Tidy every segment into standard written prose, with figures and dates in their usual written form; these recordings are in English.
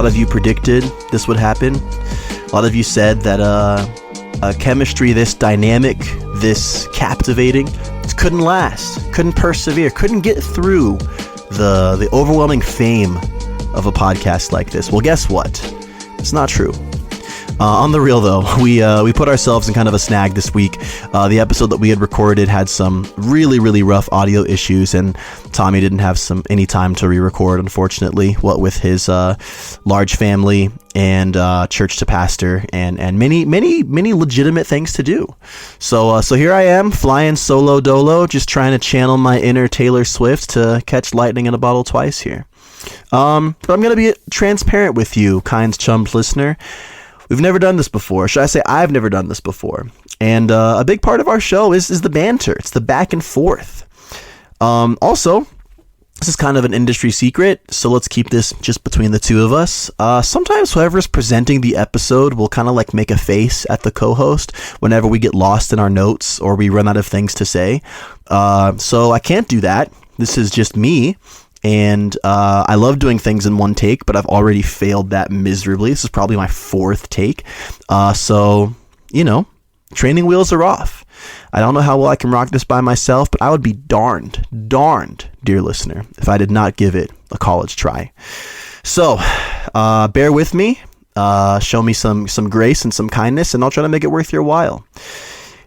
of you predicted this would happen. A lot of you said that a chemistry this dynamic, this captivating, couldn't last, couldn't persevere, couldn't get through the overwhelming fame of a podcast like this. Well, guess what? It's not true. On the real, though, we put ourselves in kind of a snag this week. The episode that we had recorded had some really, really rough audio issues, and Tommy didn't have any time to re-record, unfortunately, what with his large family and church to pastor and many legitimate things to do. So here I am, flying solo dolo, just trying to channel my inner Taylor Swift to catch lightning in a bottle twice here. But I'm going to be transparent with you, kind chummed listener. We've never done this before. Should I say I've never done this before? And a big part of our show is the banter. It's the back and forth. Also, this is kind of an industry secret, so let's keep this just between the two of us. Sometimes whoever's presenting the episode will kind of like make a face at the co-host whenever we get lost in our notes or we run out of things to say. So I can't do that. This is just me. And I love doing things in one take, but I've already failed that miserably. This is probably my fourth take. So, training wheels are off. I don't know how well I can rock this by myself, but I would be darned, dear listener, if I did not give it a college try. So, bear with me. Show me some grace and some kindness, and I'll try to make it worth your while.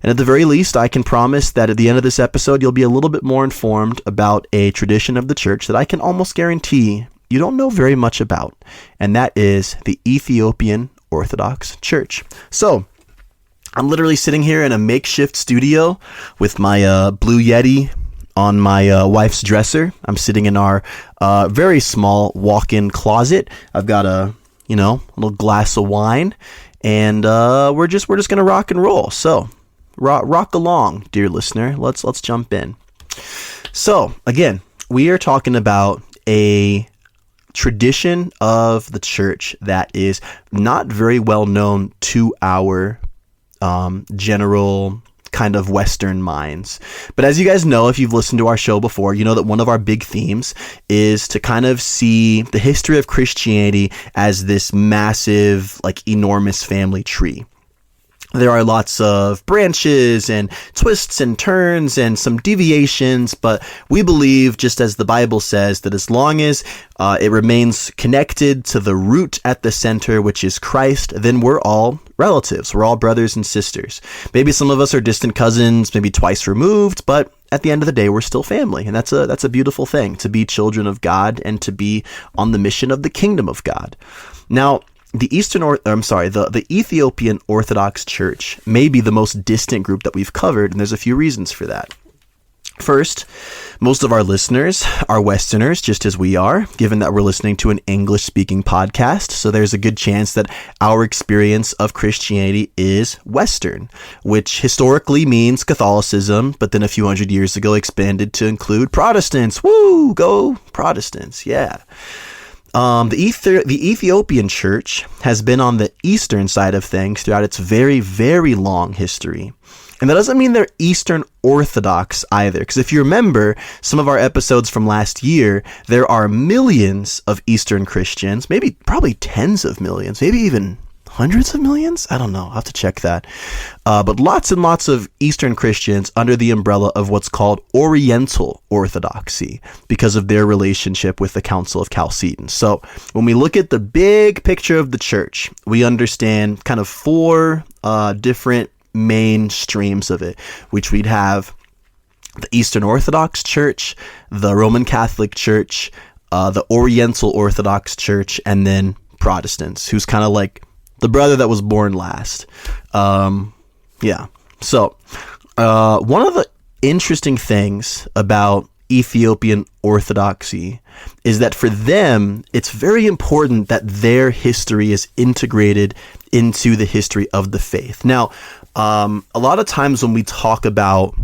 And at the very least, I can promise that at the end of this episode, you'll be a little bit more informed about a tradition of the church that I can almost guarantee you don't know very much about. And that is the Ethiopian Orthodox Church. So I'm literally sitting here in a makeshift studio with my Blue Yeti on my wife's dresser. I'm sitting in our very small walk-in closet. I've got a little glass of wine, and we're just gonna rock and roll. So rock along, dear listener. Let's jump in. So again, we are talking about a tradition of the church that is not very well known to our general kind of Western minds. But as you guys know, if you've listened to our show before, you know that one of our big themes is to kind of see the history of Christianity as this massive, enormous family tree. There are lots of branches and twists and turns and some deviations, but we believe, just as the Bible says, that as long as it remains connected to the root at the center, which is Christ, then we're all relatives. We're all brothers and sisters. Maybe some of us are distant cousins, maybe twice removed, but at the end of the day, we're still family. And that's a beautiful thing, to be children of God and to be on the mission of the kingdom of God. Now, the Ethiopian Orthodox Church may be the most distant group that we've covered, and there's a few reasons for that. First, most of our listeners are Westerners, just as we are, given that we're listening to an English-speaking podcast, so there's a good chance that our experience of Christianity is Western, which historically means Catholicism, but then a few hundred years ago expanded to include Protestants. Woo! Go Protestants, yeah. The Ethiopian Church has been on the eastern side of things throughout its very, very long history. And that doesn't mean they're Eastern Orthodox either, because if you remember some of our episodes from last year, there are millions of Eastern Christians, probably tens of millions, maybe even hundreds of millions? I don't know. I'll have to check that. But lots and lots of Eastern Christians under the umbrella of what's called Oriental Orthodoxy because of their relationship with the Council of Chalcedon. So when we look at the big picture of the church, we understand kind of four different main streams of it, which we'd have the Eastern Orthodox Church, the Roman Catholic Church, the Oriental Orthodox Church, and then Protestants, who's kind of like the brother that was born last. Yeah. So, one of the interesting things about Ethiopian Orthodoxy is that for them, it's very important that their history is integrated into the history of the faith. Now, a lot of times when we talk about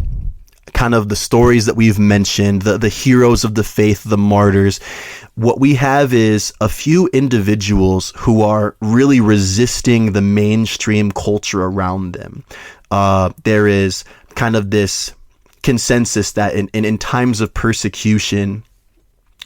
kind of the stories that we've mentioned, the heroes of the faith, the martyrs, what we have is a few individuals who are really resisting the mainstream culture around them. There is kind of this consensus that in times of persecution,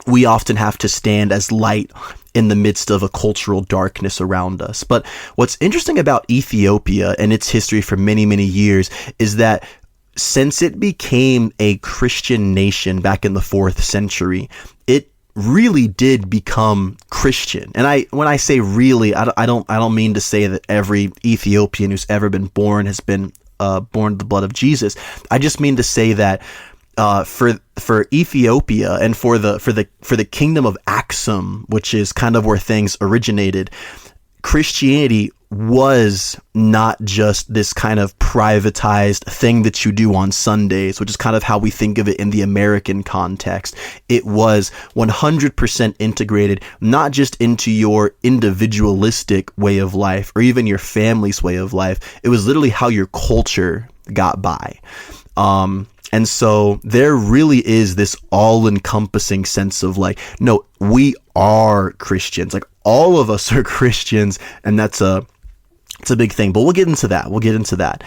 we often have to stand as light in the midst of a cultural darkness around us. But what's interesting about Ethiopia and its history for many, many years is that since it became a Christian nation back in the 4th century, it really did become Christian. And when I say really, I don't mean to say that every Ethiopian who's ever been born has been born of the blood of Jesus. I just mean to say that for Ethiopia and for the kingdom of Axum, which is kind of where things originated, Christianity was not just this kind of privatized thing that you do on Sundays, which is kind of how we think of it in the American context. It was 100% integrated, not just into your individualistic way of life or even your family's way of life. It was literally how your culture got by. And so there really is this all-encompassing sense of like, no, we are Christians. Like, all of us are Christians, and it's a big thing. But we'll get into that.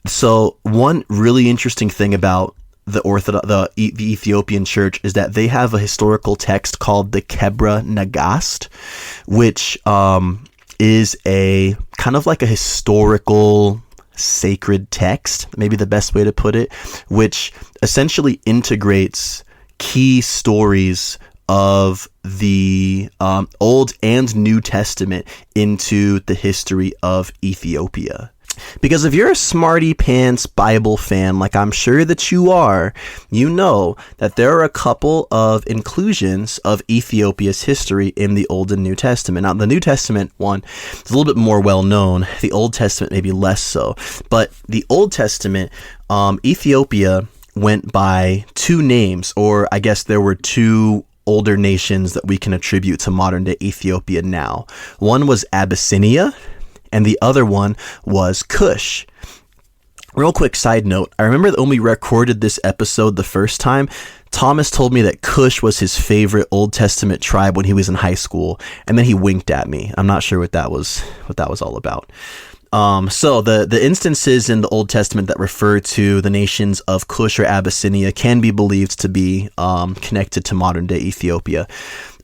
So one really interesting thing about the Ethiopian Church is that they have a historical text called the Kebra Nagast, which is a kind of like a historical sacred text, maybe the best way to put it, which essentially integrates key stories of the Old and New Testament into the history of Ethiopia. Because if you're a smarty pants Bible fan, like I'm sure that you are, you know that there are a couple of inclusions of Ethiopia's history in the Old and New Testament. Now, the New Testament one is a little bit more well known. The Old Testament maybe less so. But the Old Testament, Ethiopia went by two names, or I guess there were two older nations that we can attribute to modern day Ethiopia now. One was Abyssinia, and the other one was Cush. Real quick side note, I remember that when we recorded this episode the first time, Thomas told me that Cush was his favorite Old Testament tribe when he was in high school, and then he winked at me. I'm not sure what that was all about. So the instances in the Old Testament that refer to the nations of Cush or Abyssinia can be believed to be connected to modern day Ethiopia.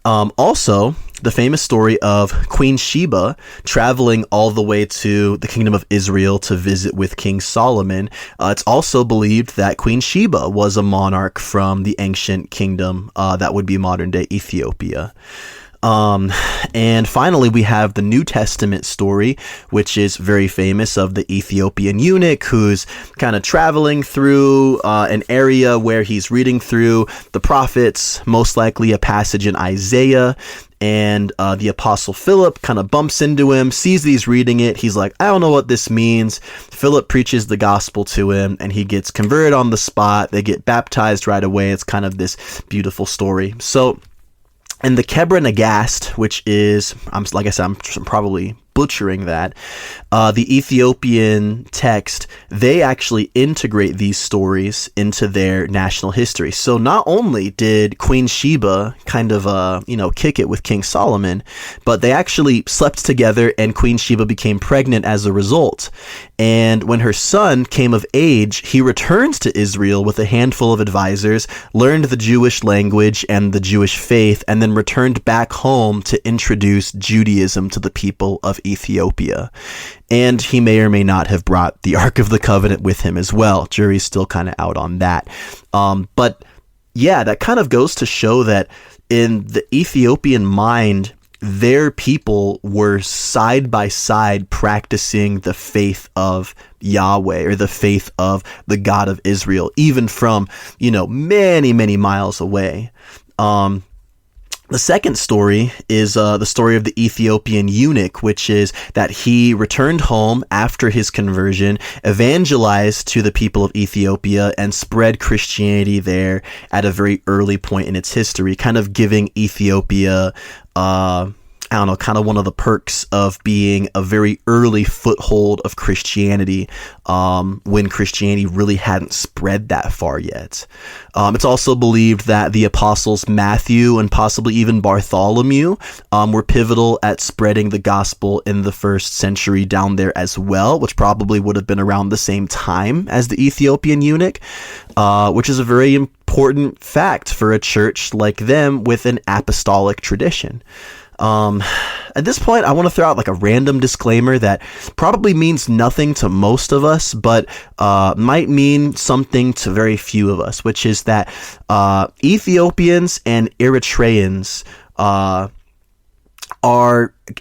Also, the famous story of Queen Sheba traveling all the way to the kingdom of Israel to visit with King Solomon. It's also believed that Queen Sheba was a monarch from the ancient kingdom that would be modern day Ethiopia. And finally, we have the New Testament story, which is very famous, of the Ethiopian eunuch who's kind of traveling through an area where he's reading through the prophets, most likely a passage in Isaiah. And the Apostle Philip kind of bumps into him, sees that he's reading it. He's like, I don't know what this means. Philip preaches the gospel to him, and he gets converted on the spot. They get baptized right away. It's kind of this beautiful story. So, and the Kebra Nagast, which is, like I said, I'm probably butchering that, the Ethiopian text, they actually integrate these stories into their national history. So not only did Queen Sheba kind of, kick it with King Solomon, but they actually slept together, and Queen Sheba became pregnant as a result. And when her son came of age, he returned to Israel with a handful of advisors, learned the Jewish language and the Jewish faith, and then returned back home to introduce Judaism to the people of Ethiopia. And he may or may not have brought the Ark of the Covenant with him as well. Jury's still kind of out on that. But yeah, that kind of goes to show that in the Ethiopian mind, their people were side by side practicing the faith of Yahweh, or the faith of the God of Israel, even from, many, many miles away. The second story is the story of the Ethiopian eunuch, which is that he returned home after his conversion, evangelized to the people of Ethiopia, and spread Christianity there at a very early point in its history, kind of giving Ethiopia, I don't know, kind of one of the perks of being a very early foothold of Christianity, when Christianity really hadn't spread that far yet. It's also believed that the apostles Matthew and possibly even Bartholomew were pivotal at spreading the gospel in the first century down there as well, which probably would have been around the same time as the Ethiopian eunuch, which is a very important fact for a church like them with an apostolic tradition. At this point, I want to throw out like a random disclaimer that probably means nothing to most of us, but might mean something to very few of us, which is that Ethiopians and Eritreans are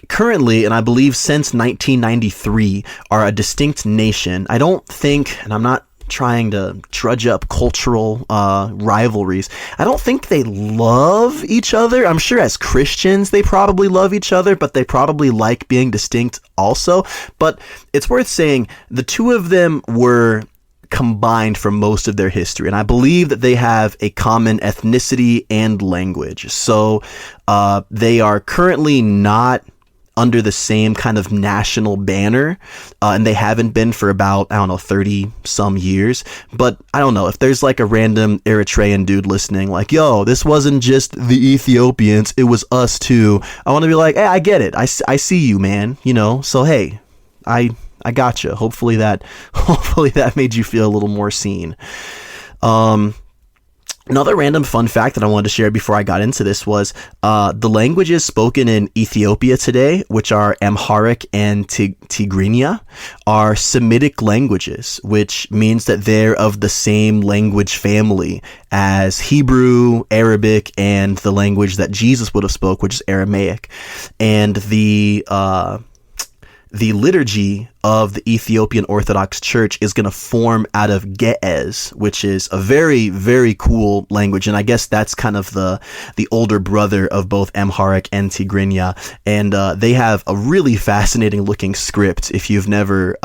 currently, and I believe since 1993, are a distinct nation. I don't think, and I'm not trying to trudge up cultural rivalries, I don't think they love each other. I'm sure as Christians they probably love each other, but they probably like being distinct also. But it's worth saying the two of them were combined for most of their history, and I believe that they have a common ethnicity and language. So they are currently not under the same kind of national banner, and they haven't been for about, 30 some years. But I don't know if there's like a random Eritrean dude listening, like, yo, this wasn't just the Ethiopians, it was us too. I want to be like, hey, I get it. I see you, man. So hey, I gotcha. Hopefully that made you feel a little more seen. Another random fun fact that I wanted to share before I got into this was the languages spoken in Ethiopia today, which are Amharic and Tigrinya, are Semitic languages, which means that they're of the same language family as Hebrew, Arabic, and the language that Jesus would have spoke, which is Aramaic. And the liturgy of the Ethiopian Orthodox Church is going to form out of Ge'ez, which is a very, very cool language. And I guess that's kind of the older brother of both Amharic and Tigrinya. And they have a really fascinating looking script. If you've never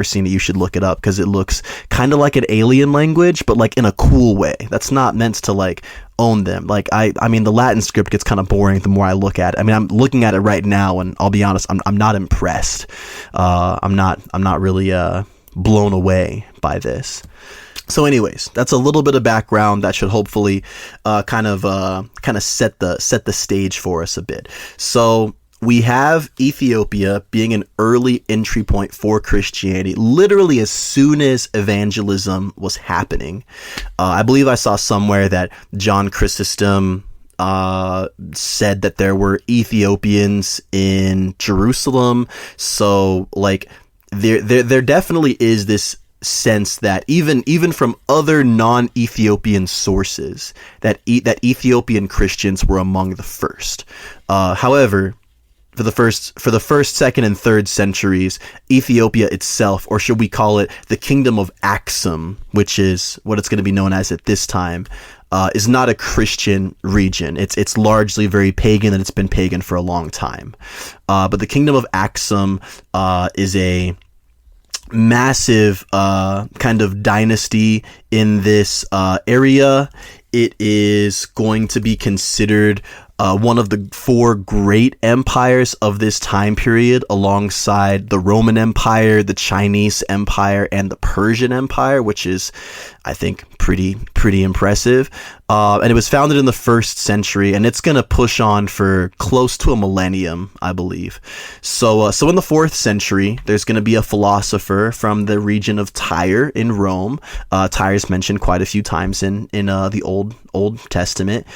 seen it, you should look it up, because it looks kind of like an alien language, but like in a cool way. That's not meant to like own them. Like I mean, the Latin script gets kind of boring the more I look at it. I mean, I'm looking at it right now, and I'll be honest, I'm not impressed. I'm not really blown away by this. So anyways, that's a little bit of background that should hopefully kind of set the stage for us a bit. So we have Ethiopia being an early entry point for Christianity, literally as soon as evangelism was happening. I believe I saw somewhere that John Chrysostom said that there were Ethiopians in Jerusalem. So like there definitely is this sense that even from other non-Ethiopian sources that Ethiopian Christians were among the first. However, for the first, second, and third centuries, Ethiopia itself, or should we call it the Kingdom of Aksum, which is what it's going to be known as at this time, is not a Christian region. It's largely very pagan, and it's been pagan for a long time. But the Kingdom of Aksum is a massive kind of dynasty in this area. It is going to be considered one of the four great empires of this time period, alongside the Roman Empire, the Chinese Empire, and the Persian Empire, which is, I think, pretty impressive. And it was founded in the 1st century, and it's going to push on for close to a millennium, I believe. So in the 4th century, there's going to be a philosopher from the region of Tyre in Rome. Tyre is mentioned quite a few times in the Old Testament.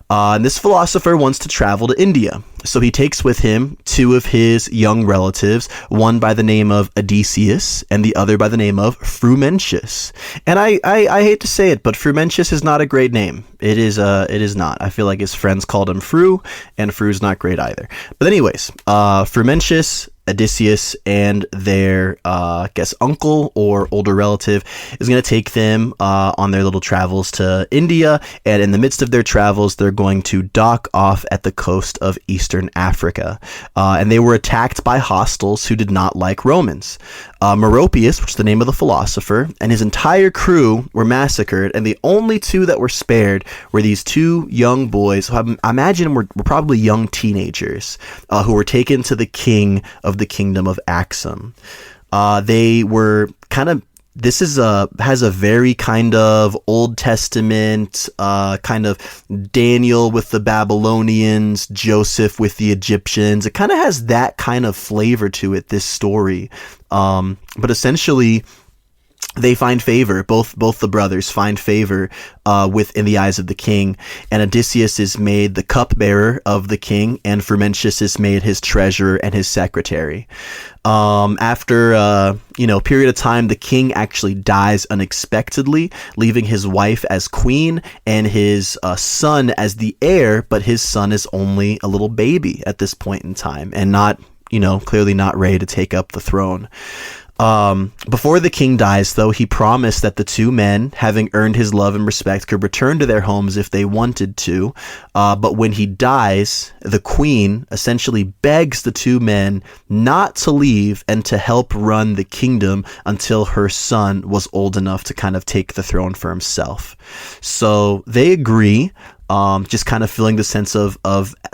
And this philosopher wants to travel to India. So he takes with him two of his young relatives, one by the name of Odysseus and the other by the name of Frumentius. And I hate to say it, but Frumentius is not a great name. It is not. I feel like his friends called him Fru, and Fru's not great either. But anyways, Frumentius Odysseus and their, I guess, uncle or older relative is going to take them on their little travels to India. And in the midst of their travels, they're going to dock off at the coast of Eastern Africa. And they were attacked by hostiles who did not like Romans. Meropius, which is the name of the philosopher, and his entire crew were massacred. And the only two that were spared were these two young boys, who I imagine were probably young teenagers, who were taken to the king of the kingdom of Axum. They were kind of, has a very kind of Old Testament, kind of Daniel with the Babylonians, Joseph with the Egyptians. It kind of has that kind of flavor to it, this story. But essentially, they find favor. Both the brothers find favor in the eyes of the king, and Odysseus is made the cupbearer of the king, and Frumentius is made his treasurer and his secretary. After a period of time, the king actually dies unexpectedly, leaving his wife as queen and his son as the heir. But his son is only a little baby at this point in time, and not, clearly not ready to take up the throne. Before the king dies, though, he promised that the two men, having earned his love and respect, could return to their homes if they wanted to. But when he dies, the queen essentially begs the two men not to leave and to help run the kingdom until her son was old enough to kind of take the throne for himself. So they agree. Just kind of feeling the sense of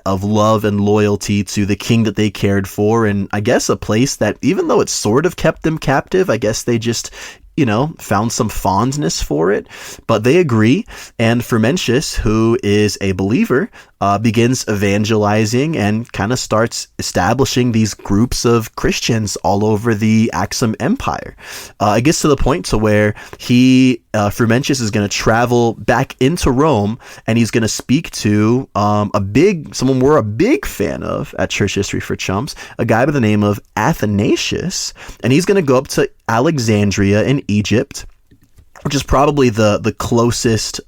love and loyalty to the king that they cared for. And I guess a place that, even though it sort of kept them captive, I guess they just, found some fondness for it. But they agree. And Frumentius, who is a believer, begins evangelizing and kind of starts establishing these groups of Christians all over the Axum Empire. It gets to the point to where Frumentius is going to travel back into Rome, and he's going to speak to someone we're a big fan of at Church History for Chumps, a guy by the name of Athanasius, and he's going to go up to Alexandria in Egypt, which is probably the closest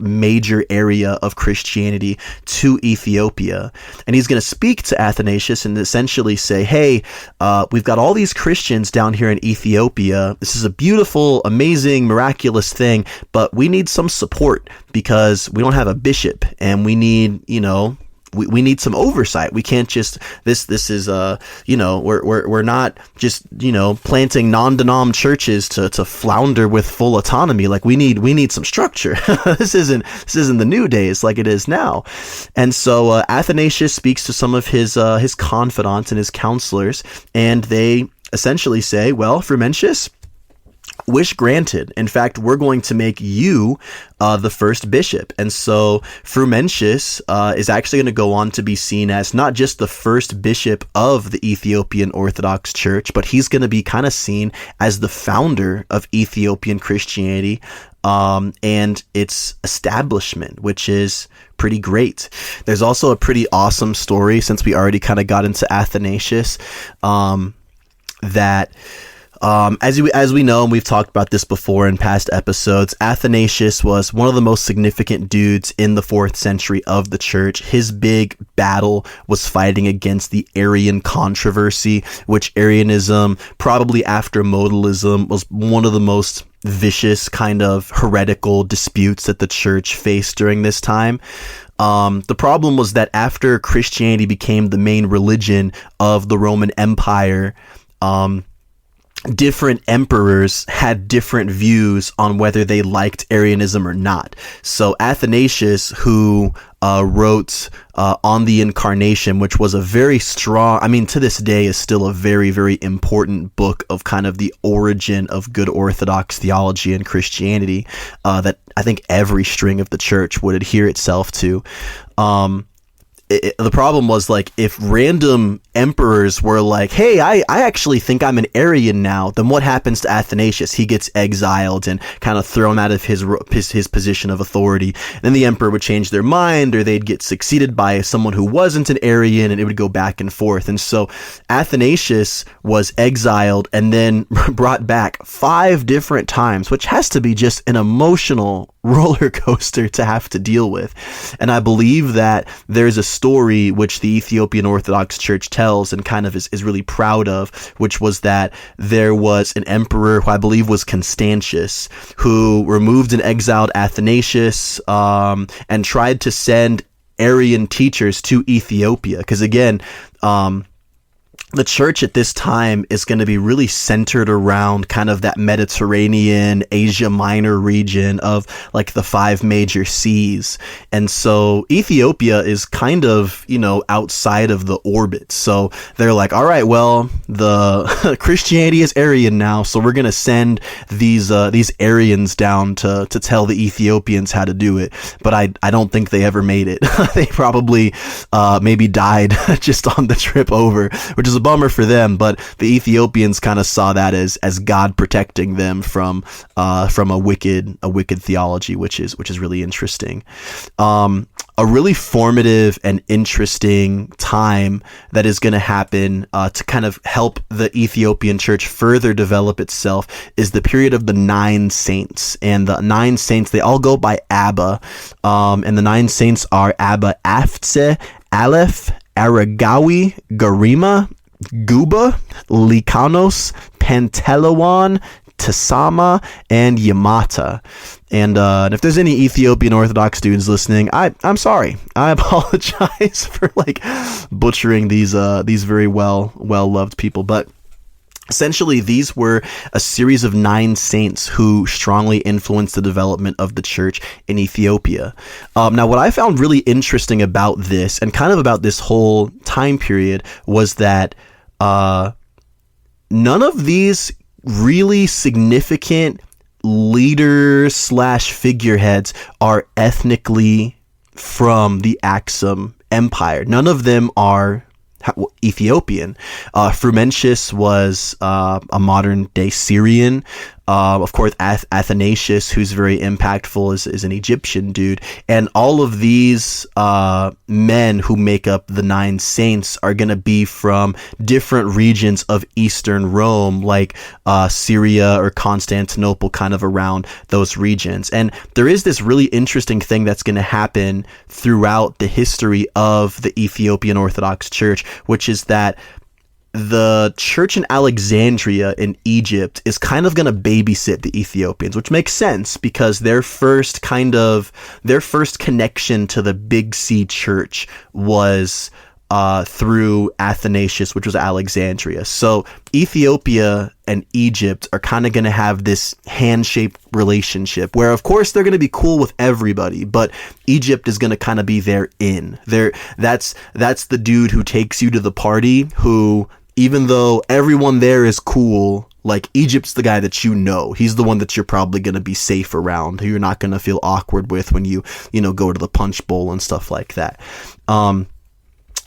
major area of Christianity to Ethiopia. And he's going to speak to Athanasius and essentially say, hey, we've got all these Christians down here in Ethiopia. This is a beautiful, amazing, miraculous thing, but we need some support because we don't have a bishop, and we need, we need some oversight. We can't just, this is, we're not just, planting non-denom churches to flounder with full autonomy. Like we need some structure. This isn't the new days like it is now. And so, Athanasius speaks to some of his confidants and his counselors, and they essentially say, well, Frumentius, wish granted. In fact, we're going to make you the first bishop. And so Frumentius is actually going to go on to be seen as not just the first bishop of the Ethiopian Orthodox Church, but he's going to be kind of seen as the founder of Ethiopian Christianity and its establishment, which is pretty great. There's also a pretty awesome story, since we already kind of got into Athanasius, that as we know, and we've talked about this before in past episodes, Athanasius was one of the most significant dudes in the 4th century of the church. His big battle was fighting against the Arian controversy, which Arianism, probably after modalism, was one of the most vicious kind of heretical disputes that the church faced during this time. The problem was that after Christianity became the main religion of the Roman Empire, different emperors had different views on whether they liked Arianism or not. So Athanasius, who wrote On the Incarnation, which was a very strong, to this day is still a very, very important book of kind of the origin of good Orthodox theology and Christianity, that I think every string of the church would adhere itself to. The problem was, like, if random emperors were like, hey, I actually think I'm an Arian now, then what happens to Athanasius? He gets exiled and kind of thrown out of his position of authority. Then the emperor would change their mind, or they'd get succeeded by someone who wasn't an Arian, and it would go back and forth. And so Athanasius was exiled and then brought back 5 different times, which has to be just an emotional roller coaster to have to deal with. And I believe that there's a story which the Ethiopian Orthodox Church tells and kind of is really proud of, which was that there was an emperor who I believe was Constantius, who removed and exiled Athanasius and tried to send Arian teachers to Ethiopia. Because again, the church at this time is going to be really centered around kind of that Mediterranean, Asia Minor region of like the 5 major seas. And so Ethiopia is kind of, outside of the orbit. So they're like, all right, well, the Christianity is Arian now. So we're going to send these Arians down to tell the Ethiopians how to do it. But I don't think they ever made it. They probably, maybe died just on the trip over, which is a bummer for them, but the Ethiopians kind of saw that as God protecting them from a wicked theology, which is really interesting. A really formative and interesting time that is going to happen to kind of help the Ethiopian church further develop itself is the period of the 9 saints. And the 9 saints, they all go by Abba, and the 9 saints are Abba Aftse, Aleph, Aragawi, Garima, Guba, Likanos, Pantelewan, Tasama, and Yamata. And if there's any Ethiopian Orthodox students listening, I'm sorry. I apologize for butchering these very well loved people. But essentially, these were a series of 9 saints who strongly influenced the development of the church in Ethiopia. Now, what I found really interesting about this and kind of about this whole time period was that none of these really significant leaders / figureheads are ethnically from the Aksum Empire. None of them are Ethiopian. Frumentius was a modern day Syrian. Of course, Athanasius, who's very impactful, is an Egyptian dude. And all of these men who make up the 9 saints are going to be from different regions of Eastern Rome, like Syria or Constantinople, kind of around those regions. And there is this really interesting thing that's going to happen throughout the history of the Ethiopian Orthodox Church, which is that the church in Alexandria in Egypt is kind of going to babysit the Ethiopians, which makes sense because their first connection to the Big C church was through Athanasius, which was Alexandria. So Ethiopia and Egypt are kind of going to have this hand-shaped relationship where, of course, they're going to be cool with everybody, but Egypt is going to kind of be their in. That's the dude who takes you to the party who, even though everyone there is cool, Egypt's the guy that he's the one that you're probably going to be safe around, who you're not going to feel awkward with when you go to the punch bowl and stuff like that.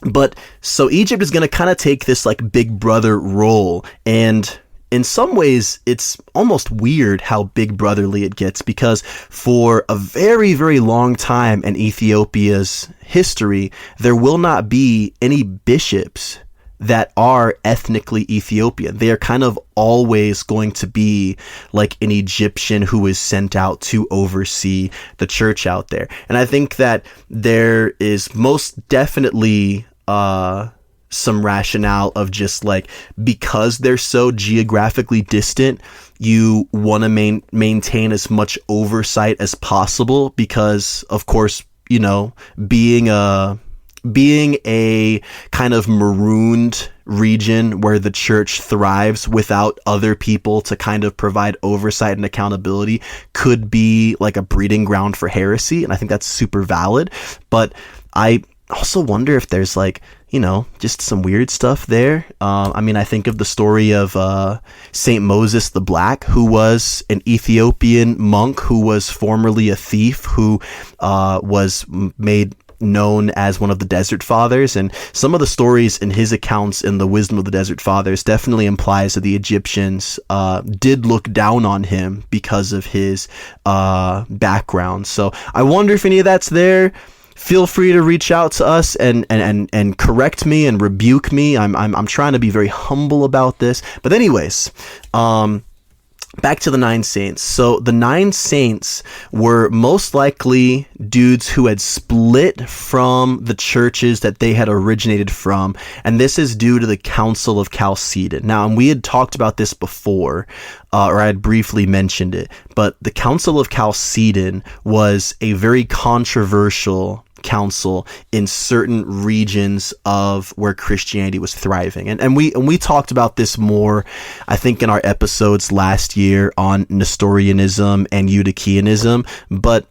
But so Egypt is going to kind of take this big brother role, and in some ways it's almost weird how big brotherly it gets, because for a very, very long time in Ethiopia's history, there will not be any bishops that are ethnically Ethiopian. They are kind of always going to be like an Egyptian who is sent out to oversee the church out there. And I think that there is most definitely some rationale of just because they're so geographically distant, you want to maintain as much oversight as possible, because of course, being a kind of marooned region where the church thrives without other people to kind of provide oversight and accountability could be a breeding ground for heresy. And I think that's super valid. But I also wonder if there's just some weird stuff there. I think of the story of Saint Moses the Black, who was an Ethiopian monk who was formerly a thief, who was made known as one of the Desert Fathers, and some of the stories in his accounts in the Wisdom of the Desert Fathers definitely implies that the Egyptians did look down on him because of his background. So I wonder if any of that's there. Feel free to reach out to us and correct me and rebuke me. I'm trying to be very humble about this. But anyways, back to the 9 saints. So the 9 saints were most likely dudes who had split from the churches that they had originated from, and this is due to the Council of Chalcedon. Now, and we had talked about this before, or I had briefly mentioned it, but the Council of Chalcedon was a very controversial council in certain regions of where Christianity was thriving. And we talked about this more, I think, in our episodes last year on Nestorianism and Eutychianism, but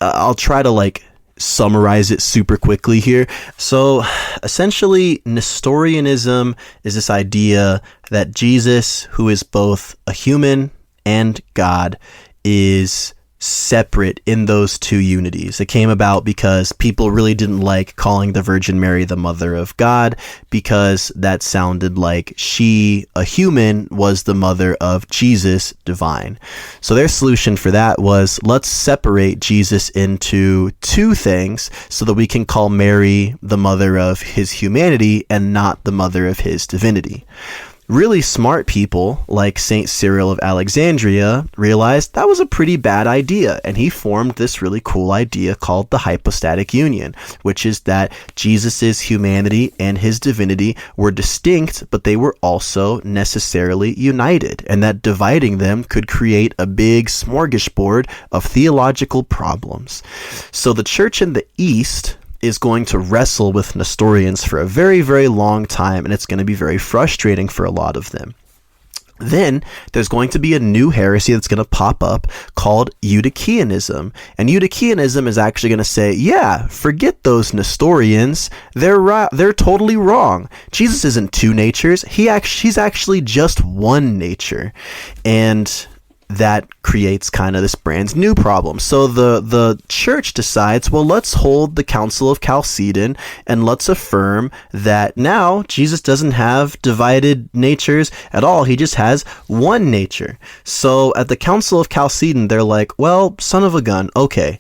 I'll try to summarize it super quickly here. So essentially, Nestorianism is this idea that Jesus, who is both a human and God, is separate in those two unities. It came about because people really didn't like calling the Virgin Mary the Mother of God, because that sounded like she, a human, was the mother of Jesus, divine. So their solution for that was, let's separate Jesus into two things so that we can call Mary the mother of his humanity and not the mother of his divinity. Really smart people like Saint Cyril of Alexandria realized that was a pretty bad idea, and he formed this really cool idea called the hypostatic union, which is that Jesus's humanity and his divinity were distinct, but they were also necessarily united, and that dividing them could create a big smorgasbord of theological problems. So the church in the East is going to wrestle with Nestorians for a very, very long time, and it's going to be very frustrating for a lot of them. Then there's going to be a new heresy that's going to pop up called Eutychianism. And Eutychianism is actually going to say, yeah, forget those Nestorians. They're totally wrong. Jesus isn't two natures. He's actually just one nature. And that creates kind of this brand new problem. So the church decides, well, let's hold the Council of Chalcedon and let's affirm that now Jesus doesn't have divided natures at all. He just has one nature. So at the Council of Chalcedon, they're like, well, son of a gun, okay.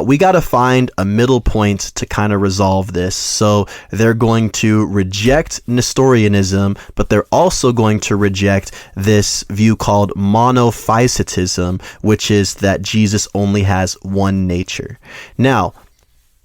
We got to find a middle point to kind of resolve this. So they're going to reject Nestorianism, but they're also going to reject this view called monophysitism, which is that Jesus only has one nature. Now,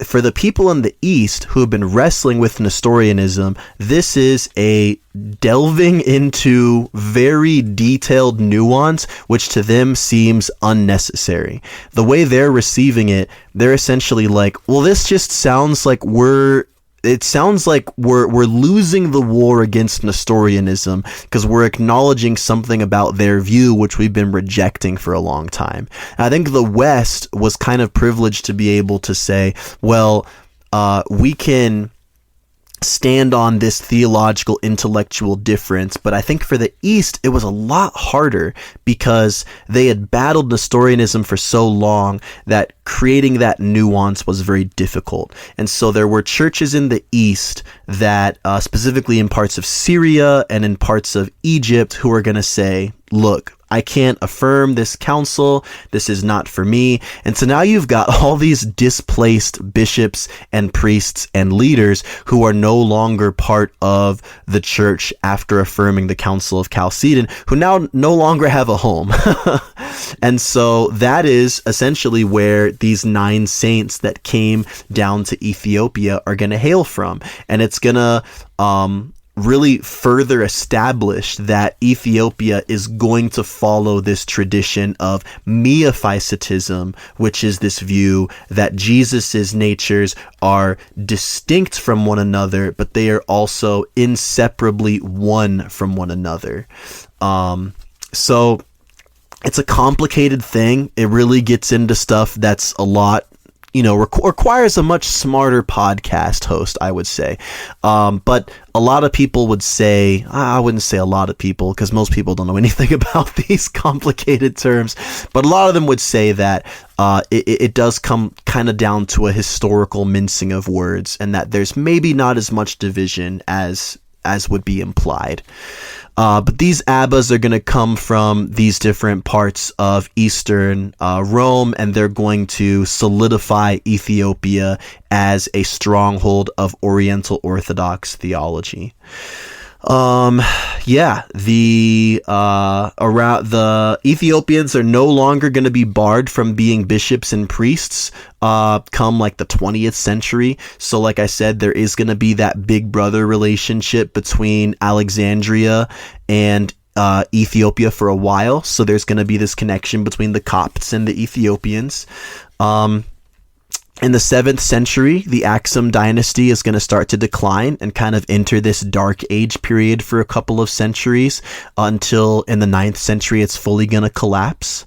for the people in the East who have been wrestling with Nestorianism, this is a delving into very detailed nuance, which to them seems unnecessary. The way they're receiving it, they're essentially like, well, this just sounds like we're losing the war against Nestorianism because we're acknowledging something about their view which we've been rejecting for a long time. And I think the West was kind of privileged to be able to say, well, we can stand on this theological intellectual difference, but I think for the East it was a lot harder because they had battled Nestorianism for so long that creating that nuance was very difficult. And so there were churches in the East that specifically in parts of Syria and in parts of Egypt who are going to say, look, I can't affirm this council. This is not for me. And so now you've got all these displaced bishops and priests and leaders who are no longer part of the church after affirming the Council of Chalcedon, who now no longer have a home. And so that is essentially where these 9 saints that came down to Ethiopia are going to hail from. And it's going to really further establish that Ethiopia is going to follow this tradition of miaphysitism, which is this view that Jesus's natures are distinct from one another, but they are also inseparably one from one another. So it's a complicated thing. It really gets into stuff that's a lot, requires a much smarter podcast host, I would say. But a lot of people would say, I wouldn't say a lot of people, because most people don't know anything about these complicated terms, but a lot of them would say that it does come kind of down to a historical mincing of words, and that there's maybe not as much division as would be implied. But these abbas are going to come from these different parts of Eastern Rome, and they're going to solidify Ethiopia as a stronghold of Oriental Orthodox theology. Yeah, around the Ethiopians are no longer going to be barred from being bishops and priests come like the 20th century. So like I said, there is going to be that big brother relationship between Alexandria and Ethiopia for a while. So there's going to be this connection between the Copts and the Ethiopians. In the 7th century, the Aksum dynasty is going to start to decline and kind of enter this dark age period for a couple of centuries until in the 9th century it's fully going to collapse.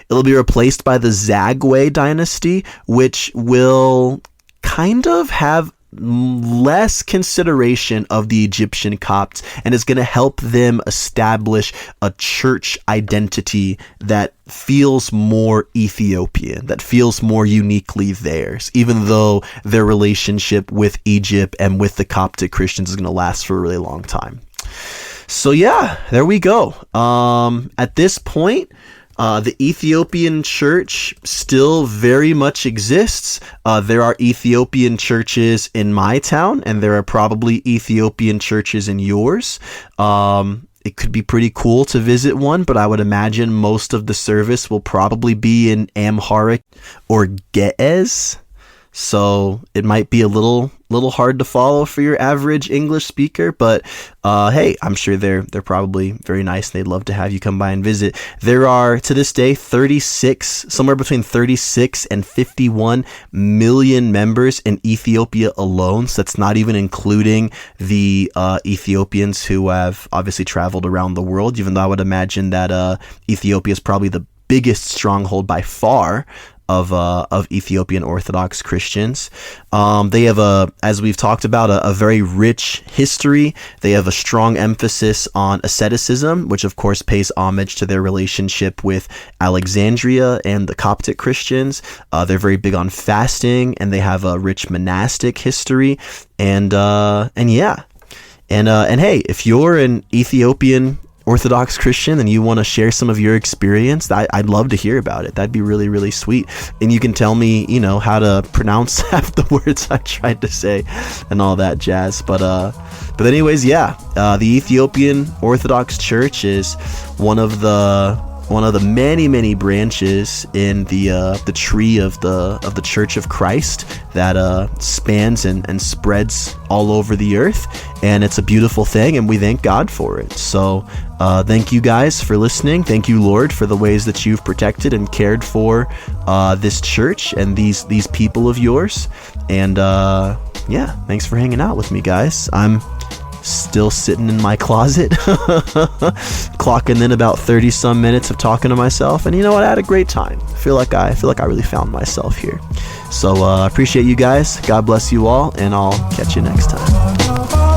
It'll be replaced by the Zagwe dynasty, which will kind of have less consideration of the Egyptian Copts and is going to help them establish a church identity that feels more Ethiopian, that feels more uniquely theirs, even though their relationship with Egypt and with the Coptic Christians is going to last for a really long time. So yeah, there we go. At this point, the Ethiopian church still very much exists. There are Ethiopian churches in my town, and there are probably Ethiopian churches in yours. It could be pretty cool to visit one, but I would imagine most of the service will probably be in Amharic or Ge'ez. So it might be a little hard to follow for your average English speaker, but hey, I'm sure they're probably very nice and they'd love to have you come by and visit. There are, to this day, somewhere between 36 and 51 million members in Ethiopia alone. So that's not even including the Ethiopians who have obviously traveled around the world, even though I would imagine that Ethiopia is probably the biggest stronghold by far of Ethiopian Orthodox Christians. They have as we've talked about, a very rich history. They have a strong emphasis on asceticism, which of course pays homage to their relationship with Alexandria and the Coptic Christians. They're very big on fasting, and they have a rich monastic history. And hey, if you're an Ethiopian Orthodox Christian and you want to share some of your experience, I'd love to hear about it. That'd be really, really sweet. And you can tell me, how to pronounce half the words I tried to say and all that jazz. But anyways, yeah, the Ethiopian Orthodox Church is one of the many, many branches in the tree of the Church of Christ that spans and spreads all over the earth, and it's a beautiful thing, and we thank God for it. So thank you guys for listening. Thank you, Lord, for the ways that you've protected and cared for this church and these people of yours. And yeah, thanks for hanging out with me, guys. I'm still sitting in my closet clocking in about 30 some minutes of talking to myself, and you know what, I had a great time. I feel like I really found myself here. So appreciate you guys. God bless you all, and I'll catch you next time.